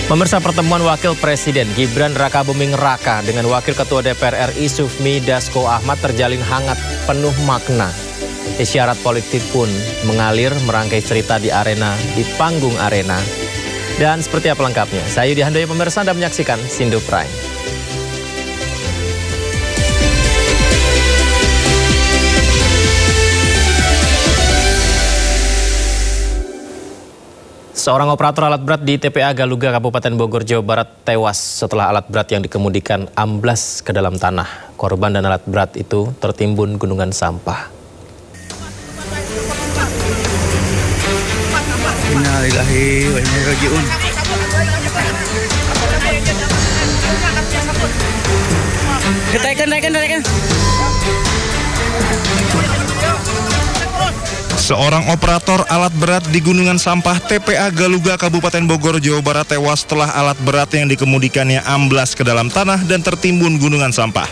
Pemirsa, pertemuan Wakil Presiden Gibran Rakabuming Raka dengan Wakil Ketua DPR RI Sufmi Dasko Ahmad terjalin hangat penuh makna. Isyarat politik pun mengalir merangkai cerita di panggung arena. Dan seperti apa lengkapnya? Saya Yudi Handoyo, pemirsa, Anda menyaksikan Sindo Prime. Seorang operator alat berat di TPA Galuga, Kabupaten Bogor, Jawa Barat tewas setelah alat berat yang dikemudikan amblas ke dalam tanah. Korban dan alat berat itu tertimbun gunungan sampah. Innalillahi wa inna ilaihi raji'un. Naikkan. Seorang operator alat berat di gunungan sampah TPA Galuga, Kabupaten Bogor, Jawa Barat tewas setelah alat berat yang dikemudikannya amblas ke dalam tanah dan tertimbun gunungan sampah.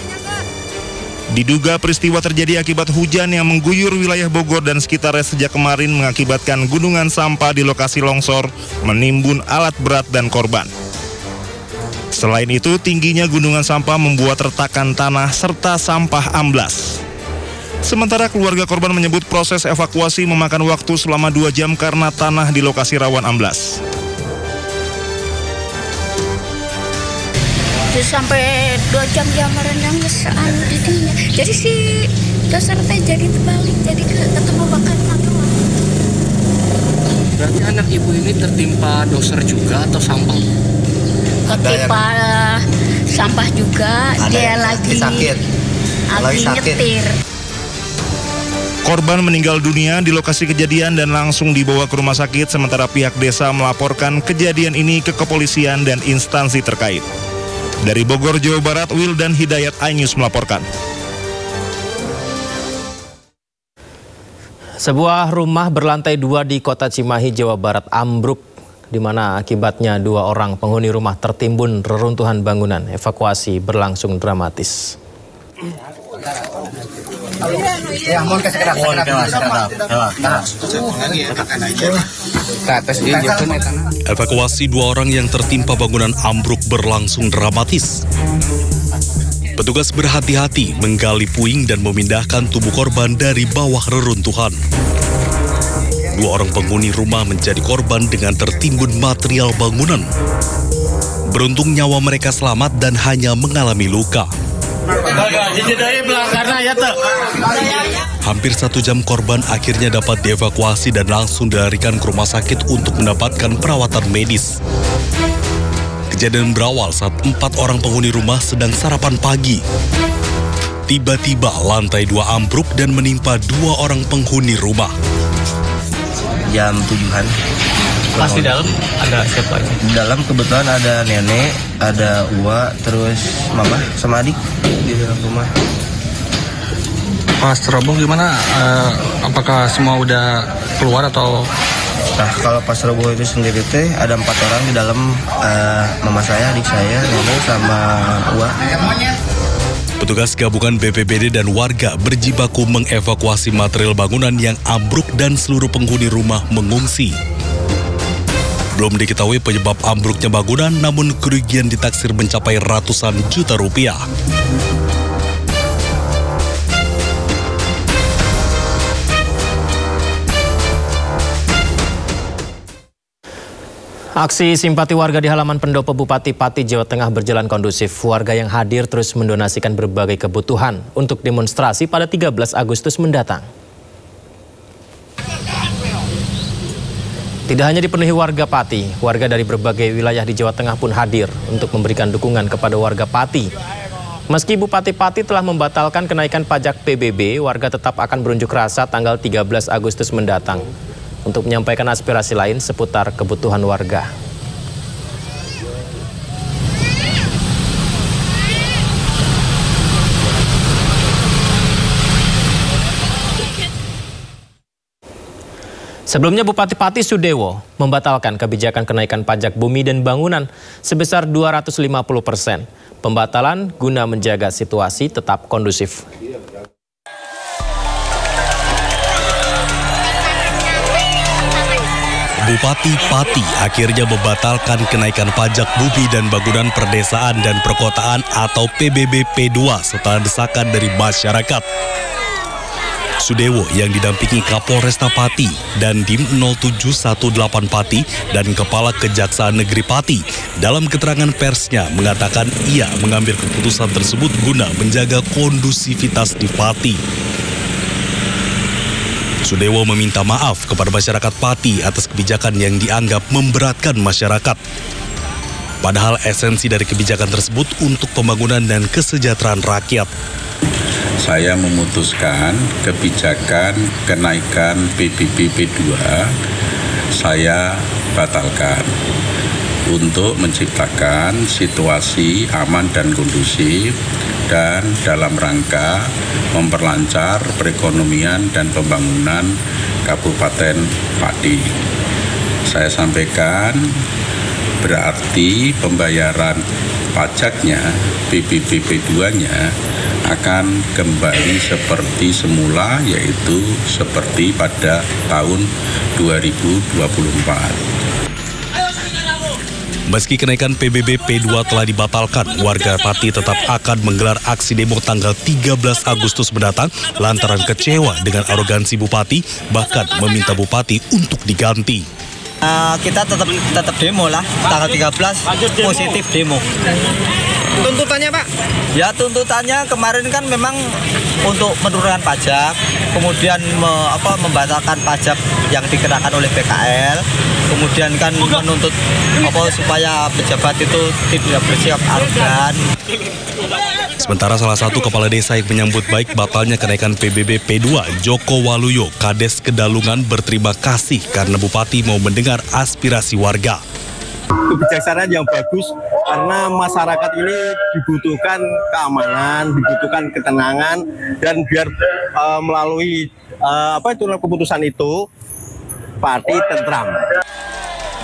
Diduga peristiwa terjadi akibat hujan yang mengguyur wilayah Bogor dan sekitarnya sejak kemarin mengakibatkan gunungan sampah di lokasi longsor menimbun alat berat dan korban. Selain itu, tingginya gunungan sampah membuat retakan tanah serta sampah amblas. Sementara keluarga korban menyebut proses evakuasi memakan waktu selama 2 jam karena tanah di lokasi rawan amblas. Sampai 2 jam dia merendam didinya. Jadi si dasar teh jadi terbalik, jadi ketemu bakar mata. Berarti anak ibu ini tertimpa doser juga atau sampah? Ketimpa sampah juga. Dia lagi sakit. Lagi nyetir. Korban meninggal dunia di lokasi kejadian dan langsung dibawa ke rumah sakit, sementara pihak desa melaporkan kejadian ini ke kepolisian dan instansi terkait. Dari Bogor, Jawa Barat, Wildan Hidayat, iNews melaporkan. Sebuah rumah berlantai 2 di Kota Cimahi, Jawa Barat ambruk, di mana akibatnya 2 orang penghuni rumah tertimbun reruntuhan bangunan. Evakuasi berlangsung dramatis. Evakuasi 2 orang yang tertimpa bangunan ambruk berlangsung dramatis. Petugas berhati-hati menggali puing dan memindahkan tubuh korban dari bawah reruntuhan. 2 orang penghuni rumah menjadi korban dengan tertimbun material bangunan. Beruntung nyawa mereka selamat dan hanya mengalami luka. Hampir 1 jam korban akhirnya dapat dievakuasi dan langsung dilarikan ke rumah sakit untuk mendapatkan perawatan medis. Kejadian berawal saat 4 orang penghuni rumah sedang sarapan pagi. Tiba-tiba lantai 2 ambruk dan menimpa 2 orang penghuni rumah. Jam 7-an. Pas di dalam ada siapa aja? Di dalam kebetulan ada nenek, ada Uwa, terus mama sama adik di dalam rumah. Pas roboh gimana? Apakah semua udah keluar atau? Nah, kalau pas roboh itu sendiri teh ada 4 orang di dalam, mama saya, adik saya, nenek sama Uwa. Petugas gabungan BPBD dan warga berjibaku mengevakuasi material bangunan yang ambruk dan seluruh penghuni rumah mengungsi. Belum diketahui penyebab ambruknya bangunan, namun kerugian ditaksir mencapai ratusan juta rupiah. Aksi simpati warga di halaman pendopo Bupati Pati, Jawa Tengah berjalan kondusif. Warga yang hadir terus mendonasikan berbagai kebutuhan untuk demonstrasi pada 13 Agustus mendatang. Tidak hanya dipenuhi warga Pati, warga dari berbagai wilayah di Jawa Tengah pun hadir untuk memberikan dukungan kepada warga Pati. Meski Bupati Pati telah membatalkan kenaikan pajak PBB, warga tetap akan berunjuk rasa tanggal 13 Agustus mendatang untuk menyampaikan aspirasi lain seputar kebutuhan warga. Sebelumnya Bupati Pati Sudewo membatalkan kebijakan kenaikan pajak bumi dan bangunan sebesar 250%. Pembatalan guna menjaga situasi tetap kondusif. Bupati Pati akhirnya membatalkan kenaikan pajak bumi dan bangunan perdesaan dan perkotaan atau PBB P2 setelah desakan dari masyarakat. Sudewo yang didampingi Kapolresta Pati dan Dim 0718 Pati dan Kepala Kejaksaan Negeri Pati dalam keterangan persnya mengatakan ia mengambil keputusan tersebut guna menjaga kondusivitas di Pati. Sudewo meminta maaf kepada masyarakat Pati atas kebijakan yang dianggap memberatkan masyarakat. Padahal esensi dari kebijakan tersebut untuk pembangunan dan kesejahteraan rakyat. Saya memutuskan kebijakan kenaikan PBB P2 saya batalkan untuk menciptakan situasi aman dan kondusif dan dalam rangka memperlancar perekonomian dan pembangunan Kabupaten Pati. Saya sampaikan berarti pembayaran pajaknya PBB P2-nya akan kembali seperti semula, yaitu seperti pada tahun 2024. Meski kenaikan PBB P2 telah dibatalkan, warga Pati tetap akan menggelar aksi demo tanggal 13 Agustus mendatang lantaran kecewa dengan arogansi Bupati, bahkan meminta Bupati untuk diganti. Kita tetap demo lah, tanggal 13 positif demo. Tuntutannya Pak? Ya tuntutannya kemarin kan memang untuk menurunkan pajak, kemudian membatalkan pajak yang dikenakan oleh PKL, kemudian kan menuntut supaya pejabat itu tidak bersikap arogan. Sementara salah satu kepala desa yang menyambut baik batalnya kenaikan PBB P2, Joko Waluyo, Kades Kedalungan berterima kasih karena Bupati mau mendengar aspirasi warga. Kebijaksanaan yang bagus karena masyarakat ini dibutuhkan keamanan, dibutuhkan ketenangan, dan biar melalui keputusan itu Pati tentram.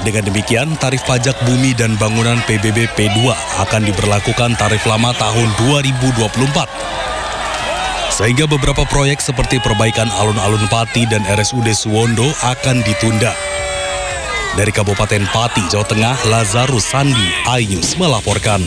Dengan demikian, tarif pajak bumi dan bangunan PBB P2 akan diberlakukan tarif lama tahun 2024. Sehingga beberapa proyek seperti perbaikan alun-alun Pati dan RSUD Suwondo akan ditunda. Dari Kabupaten Pati, Jawa Tengah, Lazarus Sandi, iNews melaporkan.